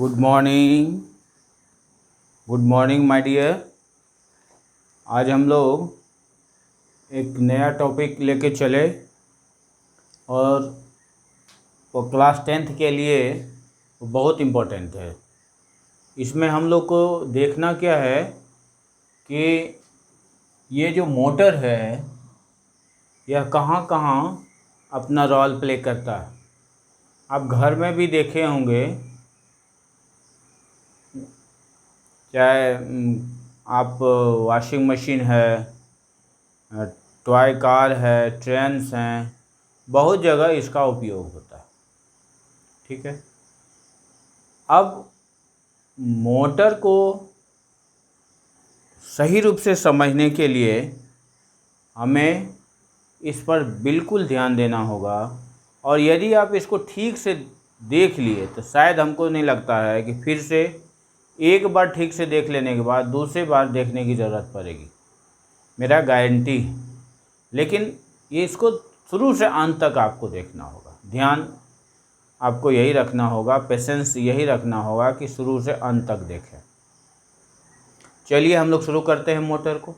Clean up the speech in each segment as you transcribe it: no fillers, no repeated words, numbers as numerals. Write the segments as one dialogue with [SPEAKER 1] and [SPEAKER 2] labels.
[SPEAKER 1] Good morning. Good morning my dear. आज हम लोग एक नया टॉपिक लेके चले और वो क्लास 10th के लिए वो बहुत इम्पोर्टेंट है। इसमें हम लोग को देखना क्या है कि ये जो मोटर है यह कहाँ कहाँ अपना रोल प्ले करता है। आप घर में भी देखे होंगे, चाहे आप वॉशिंग मशीन है, टॉय कार है, ट्रेन्स हैं, बहुत जगह इसका उपयोग होता है। ठीक है। अब मोटर को सही रूप से समझने के लिए हमें इस पर बिल्कुल ध्यान देना होगा, और यदि आप इसको ठीक से देख लिए तो शायद हमको नहीं लगता है कि फिर से एक बार ठीक से देख लेने के बाद दूसरी बार देखने की ज़रूरत पड़ेगी, मेरा गारंटी है। लेकिन ये इसको शुरू से अंत तक आपको देखना होगा, ध्यान आपको यही रखना होगा, पेशेंस यही रखना होगा कि शुरू से अंत तक देखें। चलिए हम लोग शुरू करते हैं मोटर को।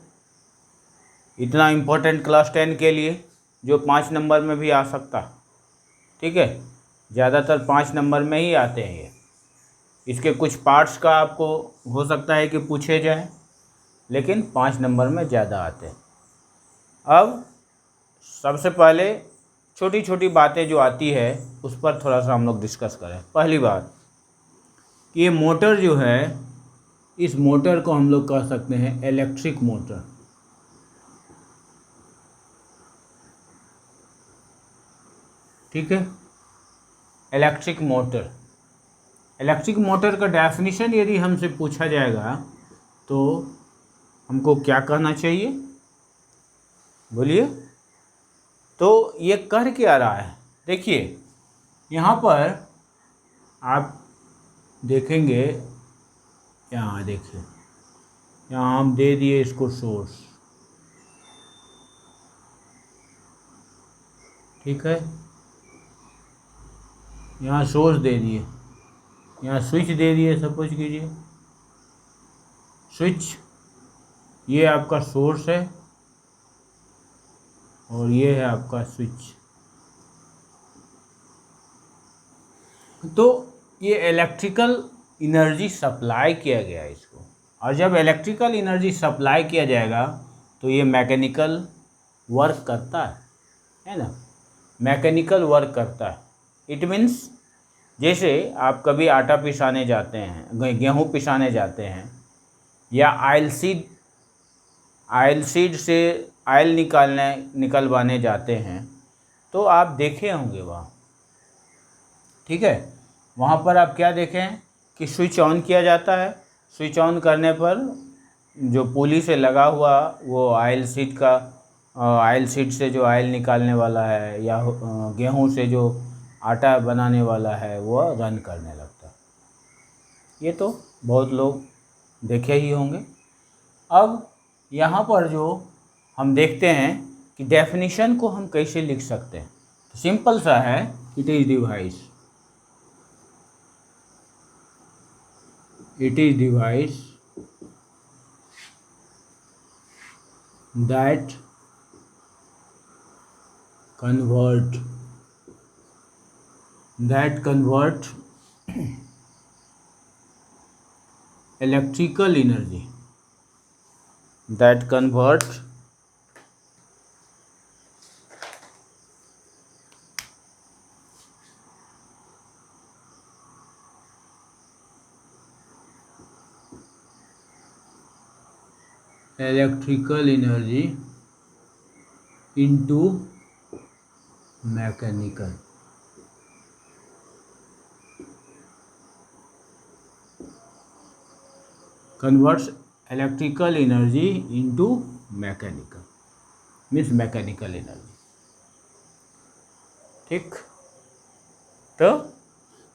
[SPEAKER 1] इतना इम्पोर्टेंट क्लास 10 के लिए जो 5 नंबर में भी आ सकता है। ठीक है, ज़्यादातर 5 नंबर में ही आते हैं ये। इसके कुछ पार्ट्स का आपको हो सकता है कि पूछे जाए, लेकिन 5 नंबर में ज़्यादा आते हैं। अब सबसे पहले छोटी छोटी बातें जो आती है उस पर थोड़ा सा हम लोग डिस्कस करें। पहली बात कि ये मोटर जो है, इस मोटर को हम लोग कह सकते हैं इलेक्ट्रिक मोटर। ठीक है, इलेक्ट्रिक मोटर। इलेक्ट्रिक मोटर का डेफिनेशन यदि हमसे पूछा जाएगा तो हमको क्या कहना चाहिए, बोलिए। तो ये कर क्या रहा है, देखिए यहाँ पर आप देखेंगे, यहाँ देखिए, यहाँ हम दे दिए इसको सोर्स। ठीक है, यहाँ सोर्स दे दिए, यहाँ स्विच दे दिए। सपोज कीजिए स्विच, ये आपका सोर्स है और ये है आपका स्विच। तो ये इलेक्ट्रिकल एनर्जी सप्लाई किया गया है इसको, और जब इलेक्ट्रिकल एनर्जी सप्लाई किया जाएगा तो ये मैकेनिकल वर्क करता है ना, मैकेनिकल वर्क करता है। इट मीन्स जैसे आप कभी आटा पिसाने जाते हैं, गेहूँ पिसाने जाते हैं, या आयल सीड से आयल निकलवाने जाते हैं, तो आप देखे होंगे वहाँ। ठीक है, वहाँ पर आप क्या देखें कि स्विच ऑन किया जाता है। स्विच ऑन करने पर जो पुली से लगा हुआ वो आयल सीड से जो आयल निकालने वाला है, या गेहूँ से जो आटा बनाने वाला है, वो रन करने लगता है। ये तो बहुत लोग देखे ही होंगे। अब यहाँ पर जो हम देखते हैं कि डेफिनेशन को हम कैसे लिख सकते हैं, तो सिंपल सा है, it is device that convert electrical energy, that convert electrical energy into mechanical। Converts electrical energy into mechanical, means mechanical energy. ठीक, तो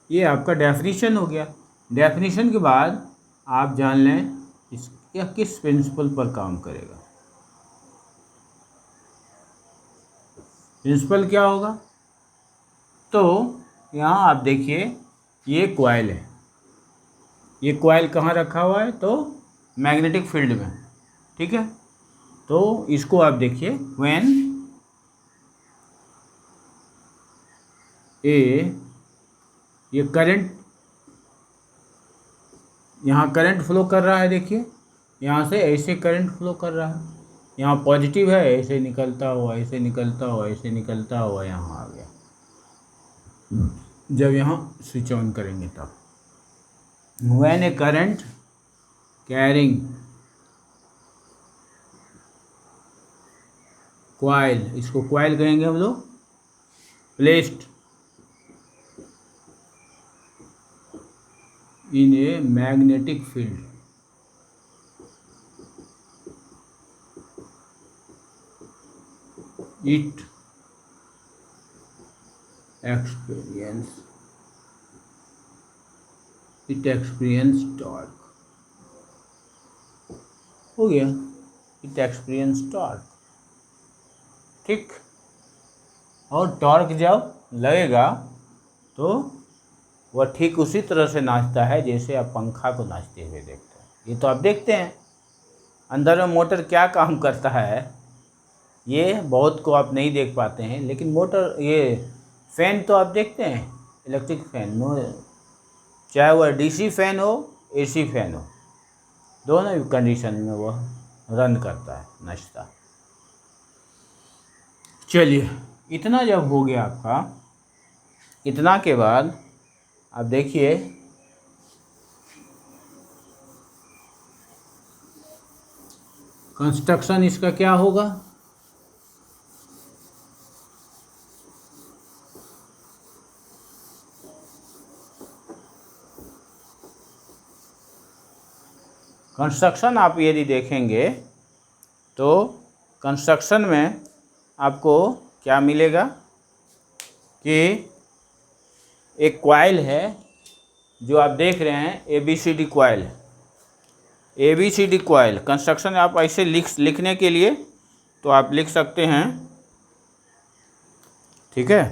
[SPEAKER 1] ये आपका डेफिनेशन हो गया। डेफिनेशन के बाद आप जान लें यह किस प्रिंसिपल पर काम करेगा। प्रिंसिपल क्या होगा, तो यहाँ आप देखिए ये कॉइल है, ये कॉइल कहाँ रखा हुआ है, तो मैग्नेटिक फील्ड में, ठीक है। तो इसको आप देखिए, व्हेन ये करंट, यहाँ करंट फ्लो कर रहा है, देखिए यहाँ से ऐसे करंट फ्लो कर रहा है, यहाँ पॉजिटिव है, ऐसे निकलता हुआ, ऐसे निकलता हुआ, ऐसे निकलता हुआ यहाँ आ गया। जब यहाँ स्विच ऑन करेंगे तब, when A current carrying coil, इसको कॉइल कहेंगे हम लोग, placed in a magnetic field, it experience torque, हो गया, it experience torque, ठीक। और टॉर्क जब लगेगा तो वह ठीक उसी तरह से नाचता है जैसे आप पंखा को नाचते हुए देखते हैं। ये तो आप देखते हैं अंदर में मोटर क्या काम करता है, ये बहुत को आप नहीं देख पाते हैं, लेकिन मोटर, ये फ़ैन तो आप देखते हैं, इलेक्ट्रिक फ़ैन, चाहे वह डीसी फ़ैन हो, एसी फ़ैन हो, दोनों कंडीशन में वह रन करता है, नाचता है। चलिए, इतना जब हो गया आपका, इतना के बाद आप देखिए कंस्ट्रक्शन इसका क्या होगा। कंस्ट्रक्शन आप यदि देखेंगे तो कंस्ट्रक्शन में आपको क्या मिलेगा कि एक कॉइल है जो आप देख रहे हैं, ABCD coil, ABCD coil. Construction आप ऐसे लिखने के लिए तो आप लिख सकते हैं, ठीक है।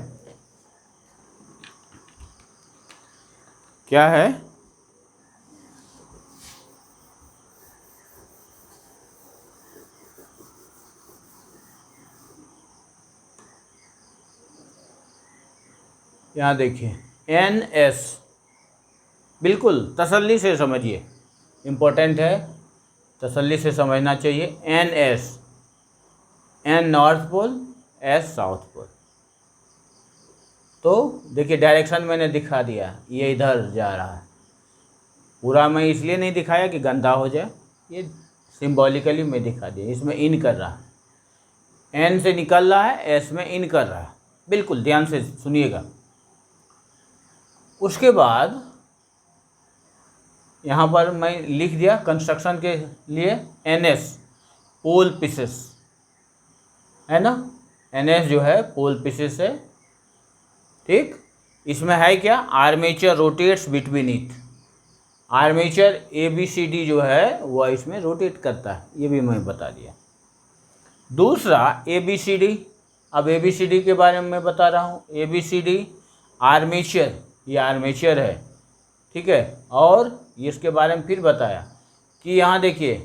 [SPEAKER 1] क्या है, यहाँ देखिए NS, बिल्कुल तसल्ली से समझिए, इम्पोर्टेंट है, तसल्ली से समझना चाहिए। NS, N north pole, S south pole. तो देखिए डायरेक्शन मैंने दिखा दिया, ये इधर जा रहा है, पूरा मैं इसलिए नहीं दिखाया कि गंदा हो जाए, ये सिंबॉलिकली मैं दिखा दिया। इसमें इन कर रहा है, N से निकल रहा है, S में इन कर रहा है, बिल्कुल ध्यान से सुनिएगा। उसके बाद यहाँ पर मैं लिख दिया कंस्ट्रक्शन के लिए NS, पोल पीसेस है ना, NS जो है पोल पीसेस है, ठीक। इसमें है क्या, armature rotates between it, armature ABCD जो है वह इसमें रोटेट करता है, ये भी मैं बता दिया। दूसरा ABCD, अब ABCD के बारे में मैं बता रहा हूँ। ABCD आर्मेचर, ये आर्मेचर है, ठीक है। और इसके बारे में फिर बताया कि यहाँ देखिए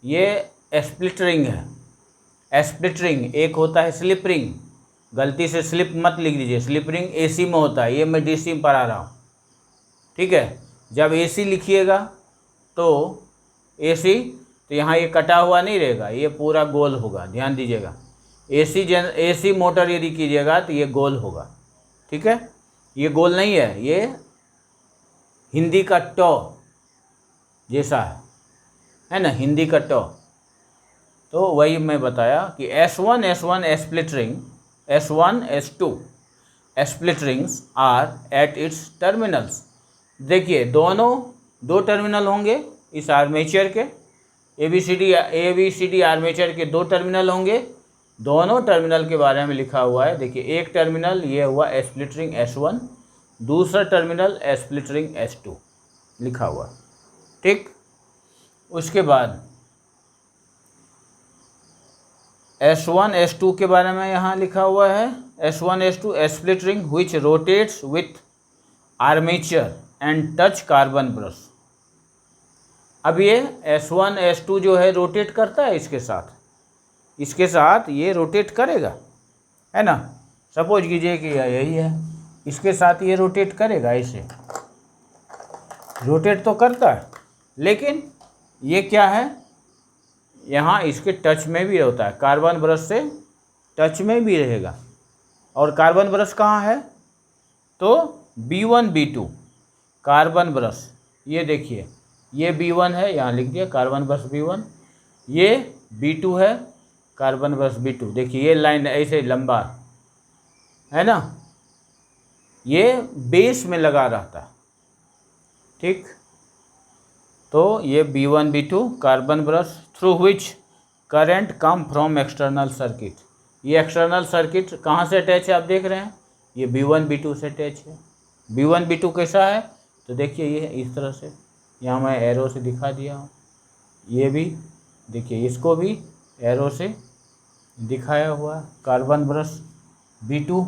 [SPEAKER 1] ये स्प्लिट रिंग है, स्प्लिट रिंग एक होता है स्लिप रिंग, गलती से स्लिप मत लिख दीजिए, स्लिप रिंग AC में होता है, ये मैं DC में पढ़ा रहा हूँ, ठीक है। जब AC लिखिएगा तो AC, तो यहाँ ये कटा हुआ नहीं रहेगा, ये पूरा गोल होगा, ध्यान दीजिएगा। AC मोटर यदि कीजिएगा तो ये गोल होगा, ठीक है। ये गोल नहीं है, ये हिंदी का टॉ जैसा है ना, हिंदी का टॉ। तो वही मैं बताया कि S1 split ring, S1 S2 split rings are at its terminals. देखिए दोनों दो टर्मिनल होंगे इस आर्मेचर के, ABCD आर्मेचर के दो टर्मिनल होंगे, दोनों टर्मिनल के बारे में लिखा हुआ है। देखिए एक टर्मिनल ये हुआ स्प्लिट रिंग S1, दूसरा टर्मिनल स्प्लिट रिंग S2 लिखा हुआ, ठीक। उसके बाद S1 S2 के बारे में यहाँ लिखा हुआ है, S1 S2 split ring which rotates with armature and touch carbon brush. अब ये S1 S2 जो है रोटेट करता है इसके साथ ये रोटेट करेगा, है ना। सपोज कीजिए कि यही है, इसके साथ ये रोटेट करेगा, ऐसे रोटेट तो करता है, लेकिन ये क्या है, यहाँ इसके टच में भी होता है, कार्बन ब्रश से टच में भी रहेगा। और कार्बन ब्रश कहाँ है, तो B1 B2 कार्बन ब्रश, ये देखिए ये B1 है, यहाँ लिख दिया कार्बन ब्रश B1, ये B2 है कार्बन ब्रश B2। देखिए ये लाइन ऐसे लंबा है ना, ये बेस में लगा रहता है, ठीक। तो ये B1 B2 carbon brush through which current come from external circuit. ये एक्सटर्नल सर्किट कहाँ से अटैच है, आप देख रहे हैं, ये B1 B2 से अटैच है। B1 B2 कैसा है, तो देखिए ये इस तरह से, यहाँ मैं एरो से दिखा दिया हूँ, ये भी देखिए इसको भी एरो से दिखाया हुआ है, कार्बन ब्रश B2।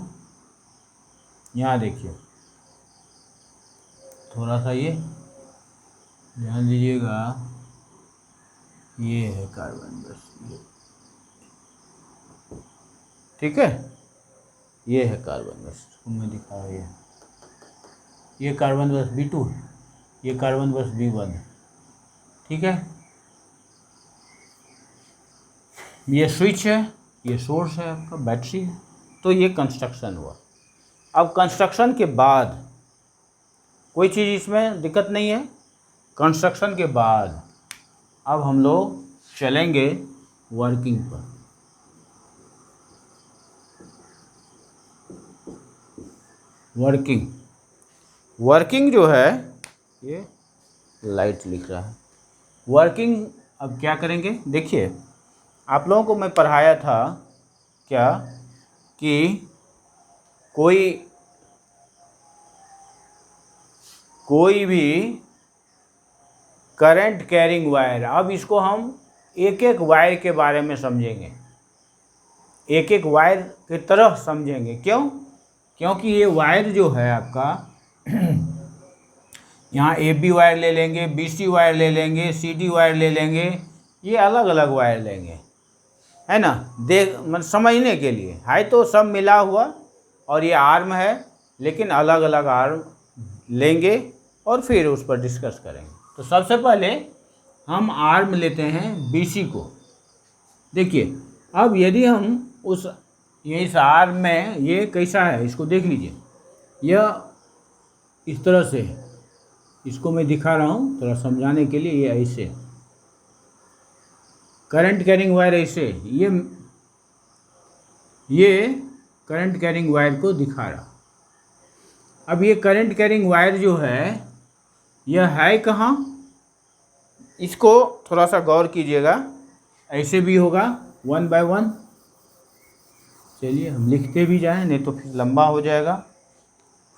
[SPEAKER 1] यहाँ देखिए थोड़ा सा ये ध्यान दीजिएगा, ये है कार्बन ब्रश, ये ठीक है, ये है कार्बन ब्रश मैं दिखाया, ये कार्बन ब्रश B2 है, ये कार्बन ब्रश B1 है, ठीक है। ये स्विच है, ये सोर्स है आपका, बैटरी है। तो ये कंस्ट्रक्शन हुआ। अब कंस्ट्रक्शन के बाद कोई चीज़ इसमें दिक्कत नहीं है। कंस्ट्रक्शन के बाद अब हम लोग चलेंगे वर्किंग पर। वर्किंग जो है, ये लाइट लिख रहा है, वर्किंग अब क्या करेंगे, देखिए आप लोगों को मैं पढ़ाया था क्या कि कोई भी करंट कैरिंग वायर, अब इसको हम एक एक वायर के बारे में समझेंगे, एक एक वायर की तरह समझेंगे। क्यों? क्योंकि ये वायर जो है आपका यहाँ AB वायर ले लेंगे, BC वायर ले लेंगे, CD वायर ले लेंगे, ये अलग अलग वायर लेंगे, है ना, मतलब समझने के लिए है तो सब मिला हुआ, और ये आर्म है लेकिन अलग अलग आर्म लेंगे और फिर उस पर डिस्कस करेंगे। तो सबसे पहले हम आर्म लेते हैं BC को। देखिए अब यदि हम इस आर्म में ये कैसा है इसको देख लीजिए, यह इस तरह से, इसको मैं दिखा रहा हूँ थोड़ा समझाने के लिए। ये ऐसे करंट कैरिंग वायर, ऐसे ये करंट कैरिंग वायर को दिखा रहा। अब ये करंट कैरिंग वायर जो है यह है कहाँ, इसको थोड़ा सा गौर कीजिएगा। ऐसे भी होगा 1 बाय 1, चलिए हम लिखते भी जाएं नहीं तो फिर लंबा हो जाएगा।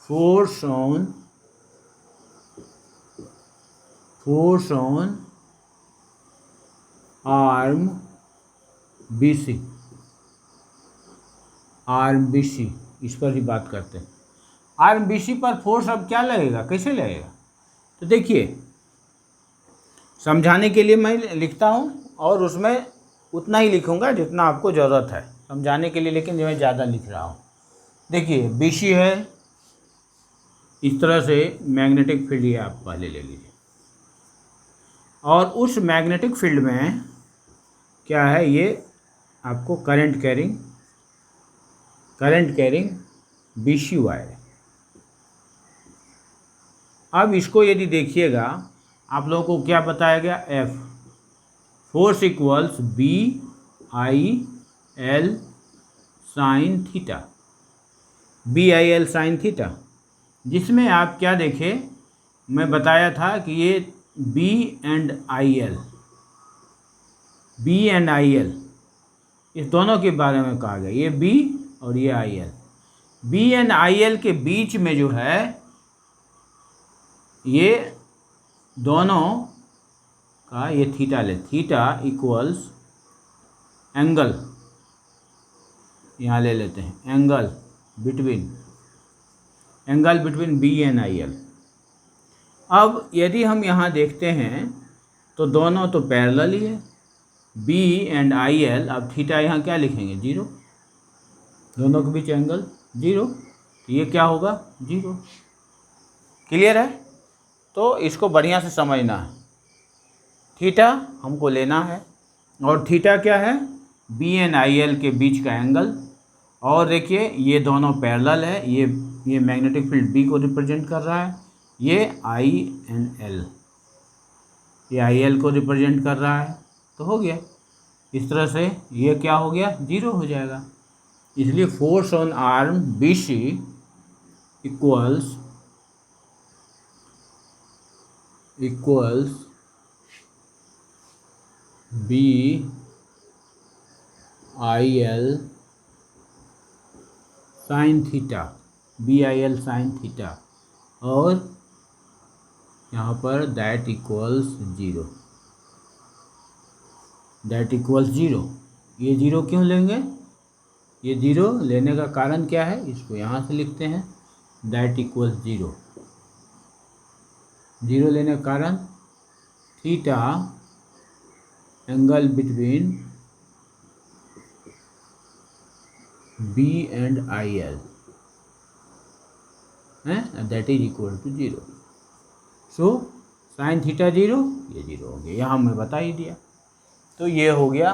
[SPEAKER 1] Force on arm BC, arm BC, इस पर ही बात करते हैं। आर्म BC पर फोर्स अब क्या लगेगा, कैसे लगेगा, तो देखिए समझाने के लिए मैं लिखता हूँ और उसमें उतना ही लिखूँगा जितना आपको ज़रूरत है समझाने के लिए, लेकिन मैं ज़्यादा लिख रहा हूँ। देखिए BC है, इस तरह से मैग्नेटिक फील्ड ये आप पहले ले लीजिए, और उस मैग्नेटिक फील्ड में क्या है, ये आपको करंट कैरिंग BC वायर है। अब इसको यदि देखिएगा, आप लोगों को क्या बताया गया, F force equals BIL sine theta, BIL sine theta, जिसमें आप क्या देखें, मैं बताया था कि ये B एंड IL इस दोनों के बारे में कहा गया, ये B और ये IL। B एंड IL के बीच में जो है, ये दोनों का ये थीटा ले, थीटा इक्वल्स एंगल, यहाँ ले लेते हैं angle between B and IL। अब यदि हम यहाँ देखते हैं तो दोनों तो पैरेलल ही है, बी एंड आई एल। अब थीटा यहाँ क्या लिखेंगे, 0, दोनों के बीच एंगल 0, तो ये क्या होगा, 0। क्लियर है? तो इसको बढ़िया से समझना है। थीटा हमको लेना है, और थीटा क्या है, बी एंड आई एल के बीच का एंगल। और देखिए ये दोनों पैरेलल है, ये मैग्नेटिक फील्ड बी को रिप्रेजेंट कर रहा है, ये आई एंड एल, ये आई एल को रिप्रेजेंट कर रहा है। तो हो गया इस तरह से, ये क्या हो गया, 0 हो जाएगा। इसलिए force on arm B C equals B I L sine theta, B I L sine theta, और यहाँ पर दैट इक्वल्स 0, दैट इक्वल्स 0। ये 0 क्यों लेंगे, ये 0 लेने का कारण क्या है, इसको यहाँ से लिखते हैं, दैट इक्वल्स 0। 0 लेने का कारण, theta angle between B and I L है, that is equal to 0। So sine theta 0, ये 0 हो गया, यहाँ मैं बता ही दिया। तो ये हो गया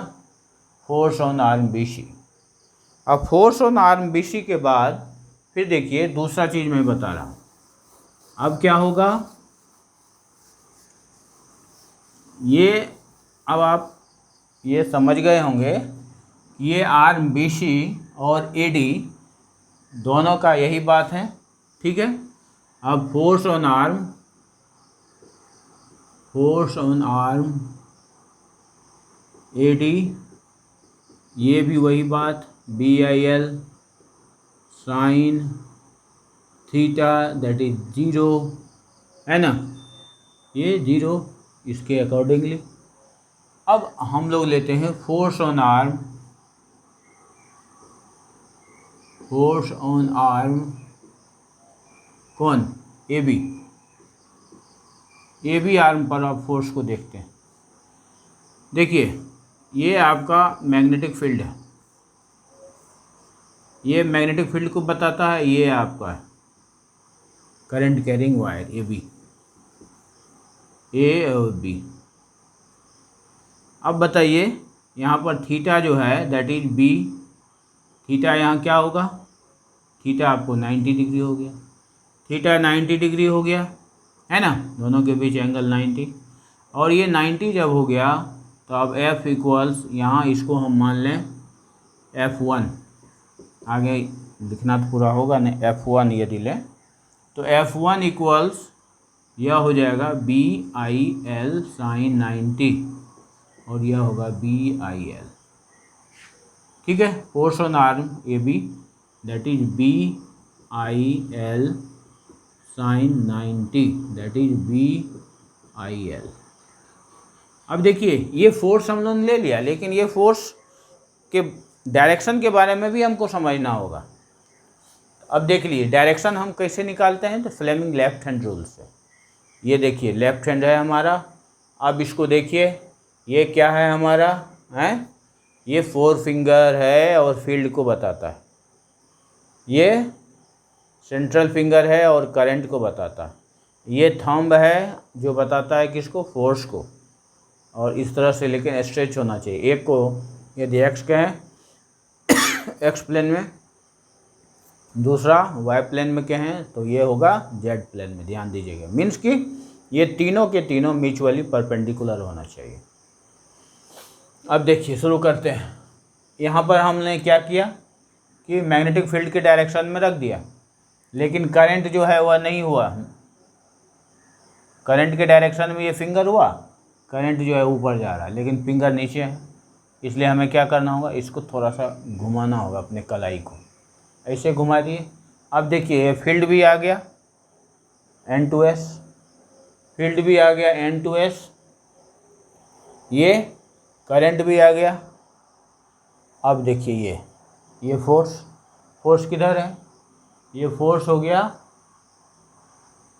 [SPEAKER 1] force on arm B C. अब force on arm B C के बाद फिर देखिए दूसरा चीज़ मैं बता रहा हूँ। अब क्या होगा, ये अब आप ये समझ गए होंगे, ये आर्म बी सी और ए डी दोनों का यही बात है, ठीक है। अब force on arm A D, ये भी वही बात, B I L sine theta that is 0, है ना, ये 0 इसके अकॉर्डिंगली। अब हम लोग लेते हैं फोर्स ऑन आर्म कौन, ए बी आर्म पर आप फोर्स को देखते हैं। देखिए ये आपका मैग्नेटिक फील्ड है, ये मैग्नेटिक फील्ड को बताता है, ये आपका है करंट कैरिंग वायर ए और बी। अब बताइए यहाँ पर थीटा जो है दैट इज बी, थीटा यहाँ क्या होगा, थीटा आपको 90 डिग्री हो गया, थीटा 90 डिग्री हो गया, है ना, दोनों के बीच एंगल 90। और ये 90 जब हो गया तो अब F इक्वल्स, यहाँ इसको हम मान लें F1, आगे लिखना तो पूरा होगा नहीं, F1 यदि लें तो F1 इक्वल्स यह हो जाएगा बी आई एल साइन 90, और यह होगा बी आई एल, ठीक है। Force on arm A B that is B I L sine 90, that is B I L. अब देखिए ये फोर्स हम लोगों ने ले लिया, लेकिन ये फोर्स के डायरेक्शन के बारे में भी हमको समझना होगा। अब देख लिए डायरेक्शन हम कैसे निकालते हैं, तो फ्लेमिंग लेफ्ट हैंड रूल से। ये देखिए लेफ्ट हैंड है हमारा, अब इसको देखिए ये क्या है हमारा, है ये 4 फिंगर है और फील्ड को बताता है, ये सेंट्रल फिंगर है और करंट को बताता है, ये थंब है जो बताता है किसको, फोर्स को। और इस तरह से लेकिन स्ट्रेच होना चाहिए, एक को यदि एक्स कहें एक्स प्लेन में, दूसरा वाई प्लेन में कहें तो ये होगा जेड प्लेन में, ध्यान दीजिएगा। मीन्स कि ये तीनों के तीनों म्यूचुअली परपेंडिकुलर होना चाहिए। अब देखिए शुरू करते हैं। यहाँ पर हमने क्या किया कि मैग्नेटिक फील्ड के डायरेक्शन में रख दिया, लेकिन करंट जो है वह नहीं हुआ, करंट के डायरेक्शन में ये फिंगर हुआ, करंट जो है ऊपर जा रहा है लेकिन फिंगर नीचे है, इसलिए हमें क्या करना होगा, इसको थोड़ा सा घुमाना होगा अपने कलाई को, ऐसे घुमा दिए। अब देखिए ये फील्ड भी आ गया N to S, फील्ड भी आ गया N to S, ये करंट भी आ गया। अब देखिए ये फोर्स किधर है, ये फोर्स हो गया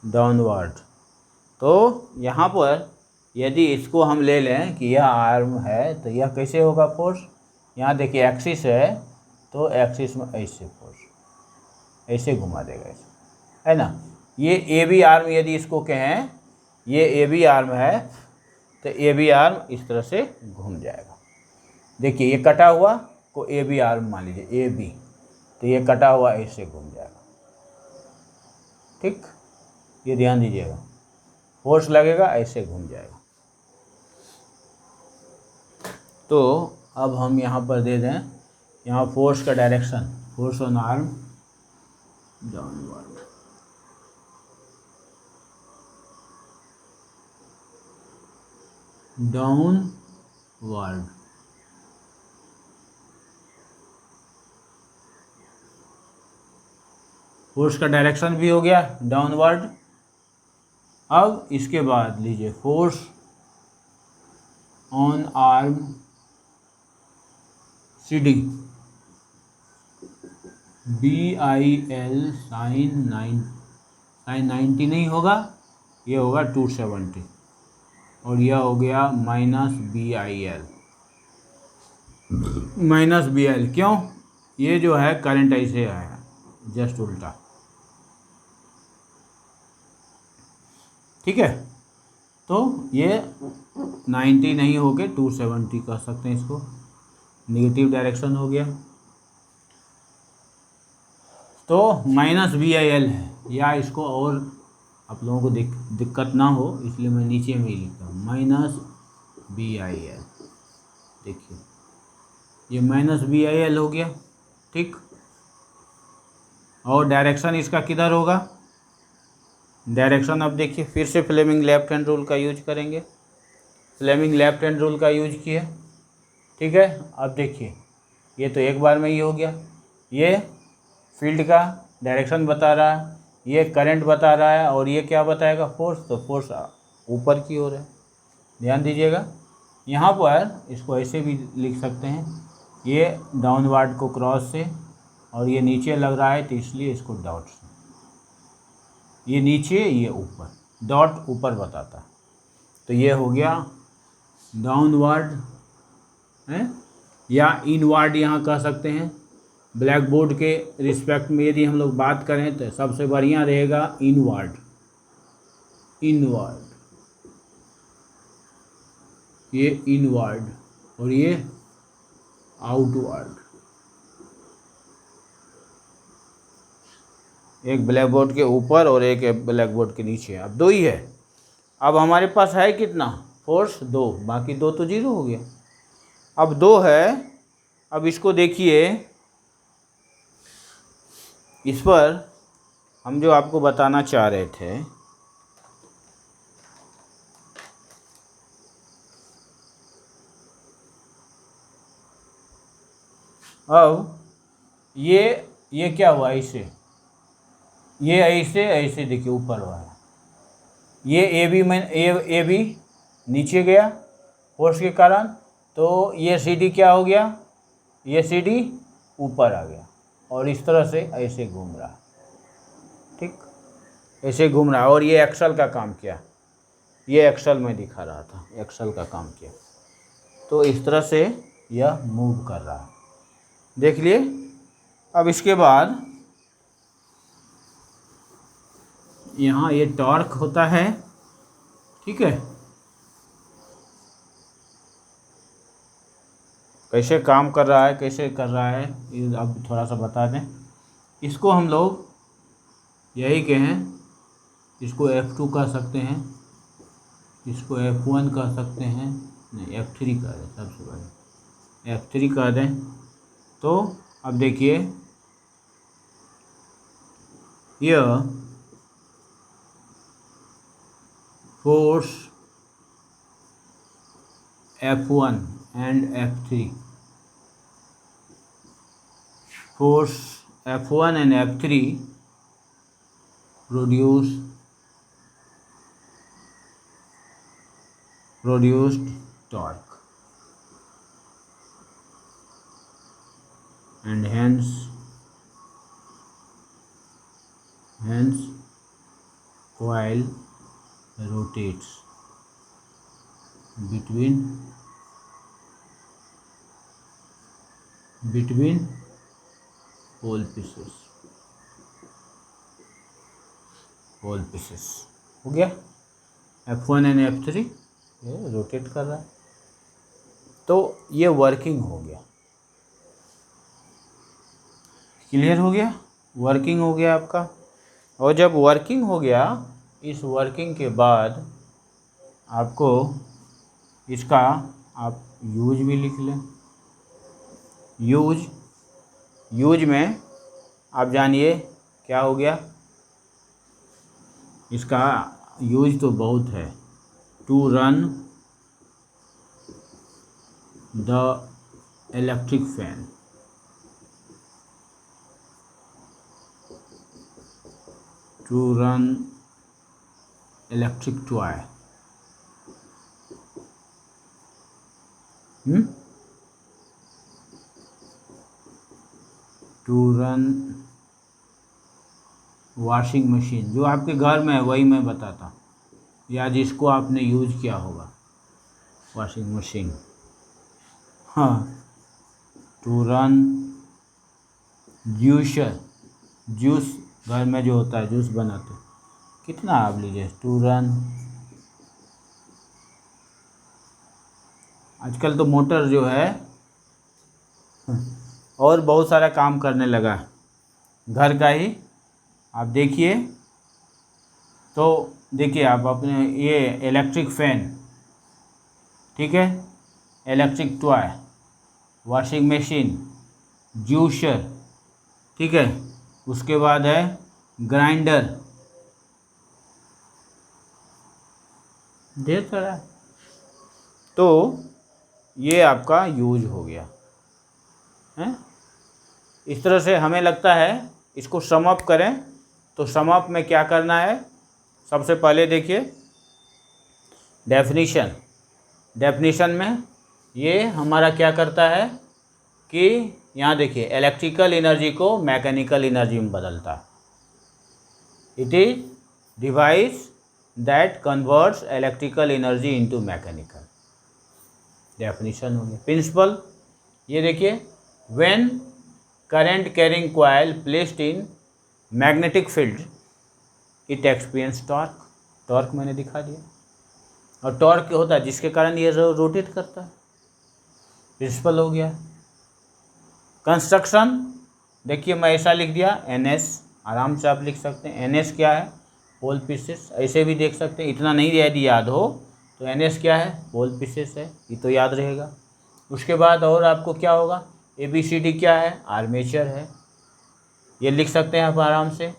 [SPEAKER 1] डाउनवर्ड। तो यहाँ पर यदि इसको हम ले लें कि यह आर्म है तो यह कैसे होगा फोर्स, यहाँ देखिए एक्सिस है तो एक्सिस में ऐसे फोर्स ऐसे घुमा देगा इसे, है ना। ये ए बी आर्म यदि इसको कहें, ये ए बी आर्म है तो ए बी आर्म इस तरह से घूम जाएगा। देखिए ये कटा हुआ को ए बी आर्म मान लीजिए, ए बी, तो ये कटा हुआ ऐसे घूम जाएगा। ठीक, ये ध्यान दीजिएगा, फोर्स लगेगा ऐसे घूम जाएगा। तो अब हम यहाँ पर दे दें, यहाँ फोर्स का direction, force on arm downward, downward, force का डायरेक्शन भी हो गया डाउनवर्ड। अब इसके बाद लीजिए force on arm C D, B I L sine 90 नहीं होगा, ये होगा 270, और यह हो गया minus B I L, minus B L. क्यों, ये जो है करंट ऐसे आया जस्ट उल्टा, ठीक है। तो ये 90 नहीं हो के 270 कह सकते हैं इसको, नेगेटिव डायरेक्शन हो गया। तो माइनस बी आई एल है, या इसको और आप लोगों को दिक्कत ना हो इसलिए मैं नीचे में ही लिखता हूँ माइनस बी आई एल। देखिए ये माइनस बी आई एल हो गया, ठीक। और डायरेक्शन इसका किधर होगा, डायरेक्शन अब देखिए फिर से फ्लेमिंग लेफ्ट हैंड रूल का यूज करेंगे, फ्लेमिंग लेफ्ट हैंड रूल का यूज किए, ठीक है। अब देखिए ये तो एक बार में ही हो गया, ये फील्ड का डायरेक्शन बता रहा है, ये करंट बता रहा है, और ये क्या बताएगा फोर्स, तो फोर्स ऊपर की ओर है। ध्यान दीजिएगा यहाँ पर इसको ऐसे भी लिख सकते हैं, ये डाउनवर्ड को क्रॉस से, और ये नीचे लग रहा है तो इसलिए इसको डॉट से, ये नीचे ये ऊपर, डॉट ऊपर बताता है। तो ये हो गया डाउनवर्ड है, या इनवर्ड यहाँ कह सकते हैं। ब्लैक बोर्ड के रिस्पेक्ट में यदि हम लोग बात करें तो सबसे बढ़िया रहेगा इनवर्ड, इनवर्ड, ये इनवर्ड, और ये आउटवर्ड। एक ब्लैक बोर्ड के ऊपर और एक ब्लैक बोर्ड के नीचे, अब दो ही है। अब हमारे पास है कितना फोर्स, दो, बाकी दो तो जीरो हो गया। अब दो है, अब इसको देखिए, इस पर हम जो आपको बताना चाह रहे थे, अब ये क्या हुआ, ऐसे, ये ऐसे ऐसे देखिए ऊपर हुआ है, ये ए बी नीचे गया फोर्स के कारण, तो ये सी डी क्या हो गया, ये सी डी ऊपर आ गया, और इस तरह से ऐसे घूम रहा, ठीक, ऐसे घूम रहा, और ये एक्सल का काम किया, ये एक्सल में दिखा रहा था, एक्सल का काम किया, तो इस तरह से यह मूव कर रहा है, देख लिए। अब इसके बाद यहाँ ये टॉर्क होता है, ठीक है, कैसे काम कर रहा है, कैसे कर रहा है, ये अब थोड़ा सा बता दें। इसको हम लोग यही कहें, इसको F2 कह सकते हैं, इसको F1 कह सकते हैं, नहीं F3 कह दें, सबसे बड़े F3 कह दें। तो अब देखिए यह force F1 and F3, force F1 and F3 produced torque, and hence coil rotates, between whole pieces हो गया। F1 एंड F3 ये रोटेट कर रहा है, तो ये वर्किंग हो गया। क्लियर हो गया, वर्किंग हो गया आपका। और जब वर्किंग हो गया, इस वर्किंग के बाद आपको इसका आप यूज भी लिख लें। यूज में आप जानिए क्या हो गया, इसका यूज तो बहुत है। To run the electric fan, to run electric toy, to run washing machine. जो आपके घर में है वही मैं बताता हूँ, या जिसको आपने यूज किया होगा, वॉशिंग मशीन। हाँ, टू रन जूसर, जूस घर में जो होता है जूस बनाते, कितना आप लीजिए। टू रन, आजकल तो मोटर जो है और बहुत सारा काम करने लगा है घर का ही। आप देखिए, तो देखिए आप अपने ये इलेक्ट्रिक फैन, ठीक है, electric toy, washing machine, juicer, ठीक है, उसके बाद है ग्राइंडर, ढेर सारा। तो ये आपका यूज हो गया है। इस तरह से हमें लगता है इसको सम अप करें, तो सम अप में क्या करना है, सबसे पहले देखिए डेफिनीशन में ये हमारा क्या करता है कि यहाँ देखिए इलेक्ट्रिकल एनर्जी को मैकेनिकल एनर्जी में बदलता है। It is device that converts electrical energy into mechanical. Definition हो गया। प्रिंसिपल ये देखिए, when current carrying coil placed in magnetic field it experience torque. Torque मैंने दिखा दिया, और टॉर्क होता है जिसके कारण ये रोटेट करता है। प्रिंसिपल हो गया। कंस्ट्रक्शन देखिए, मैं ऐसा लिख दिया NS, आराम से आप लिख सकते हैं। NS क्या है, होल पीसेस। ऐसे भी देख सकते हैं, इतना नहीं यदि याद हो तो NS क्या है, होल पीसेस है, ये तो याद रहेगा। उसके बाद और आपको क्या होगा, ABCD क्या है, आर्मेचर है, ये लिख सकते हैं आप आराम से।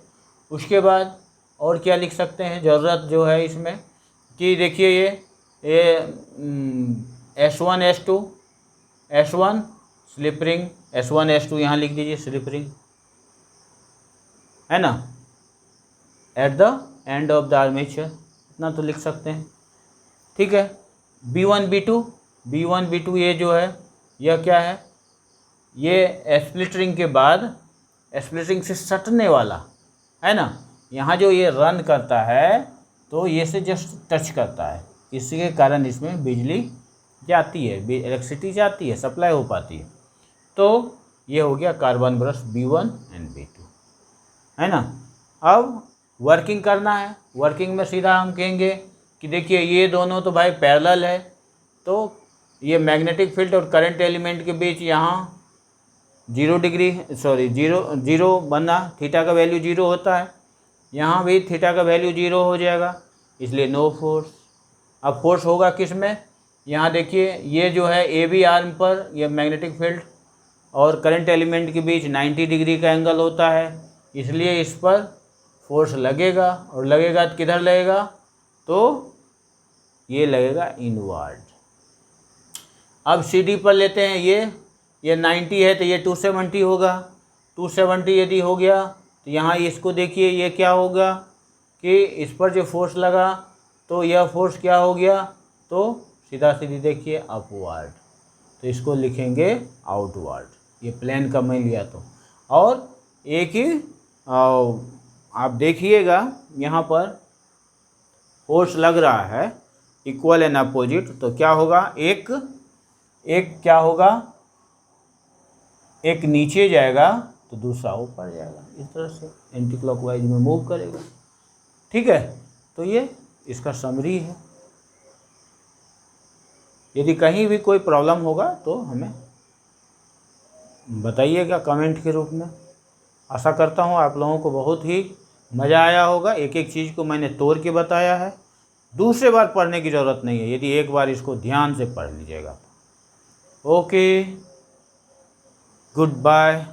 [SPEAKER 1] उसके बाद और क्या लिख सकते हैं, ज़रूरत जो है इसमें कि देखिए ये S1 S1 slip ring, S1 S2 यहाँ लिख दीजिए, स्लिप रिंग है ना, at the end of the armature, इतना तो लिख सकते हैं, ठीक है। B1 B2 ये जो है, यह क्या है, ये स्प्लिट रिंग के बाद स्प्लिट रिंग से सटने वाला है ना, यहाँ जो ये रन करता है तो ये से जस्ट टच करता है, इसी के कारण इसमें बिजली जाती है, इलेक्ट्रिसिटी जाती है, सप्लाई हो पाती है। तो ये हो गया carbon brush B1 and B2, है ना। अब वर्किंग करना है, वर्किंग में सीधा हम कहेंगे कि देखिए ये दोनों तो भाई पैरेलल है, तो ये मैग्नेटिक फील्ड और करंट एलिमेंट के बीच यहाँ 0 बनना, थीटा का वैल्यू 0 होता है, यहाँ भी थीटा का वैल्यू 0 हो जाएगा, इसलिए नो फोर्स। अब फोर्स होगा किस में, यहाँ देखिए ये जो है AB आर्म पर यह मैग्नेटिक फील्ड और करंट एलिमेंट के बीच 90 डिग्री का एंगल होता है, इसलिए इस पर फोर्स लगेगा, और लगेगा तो किधर लगेगा, तो ये लगेगा इनवर्ड। अब CD पर लेते हैं, ये 90 है तो ये 270 होगा, 270 यदि हो गया तो यहाँ इसको देखिए, ये क्या होगा कि इस पर जो फोर्स लगा तो यह फोर्स क्या हो गया, तो सीधा सीधी देखिए अपवर्ड, तो इसको लिखेंगे आउटवर्ड, ये प्लेन का मैं लिया तो। और एक ही आप देखिएगा यहाँ पर फोर्स लग रहा है, इक्वल एंड अपोजिट, तो क्या होगा, एक क्या होगा, एक नीचे जाएगा तो दूसरा ऊपर जाएगा, इस तरह से एंटी क्लॉकवाइज में मूव करेगा। ठीक है, तो ये इसका समरी है। यदि कहीं भी कोई प्रॉब्लम होगा तो हमें बताइएगा कमेंट के रूप में। आशा करता हूँ आप लोगों को बहुत ही मज़ा आया होगा। एक एक चीज़ को मैंने तोड़ के बताया है, दूसरे बार पढ़ने की ज़रूरत नहीं है यदि एक बार इसको ध्यान से पढ़ लीजिएगा। Okay, good bye.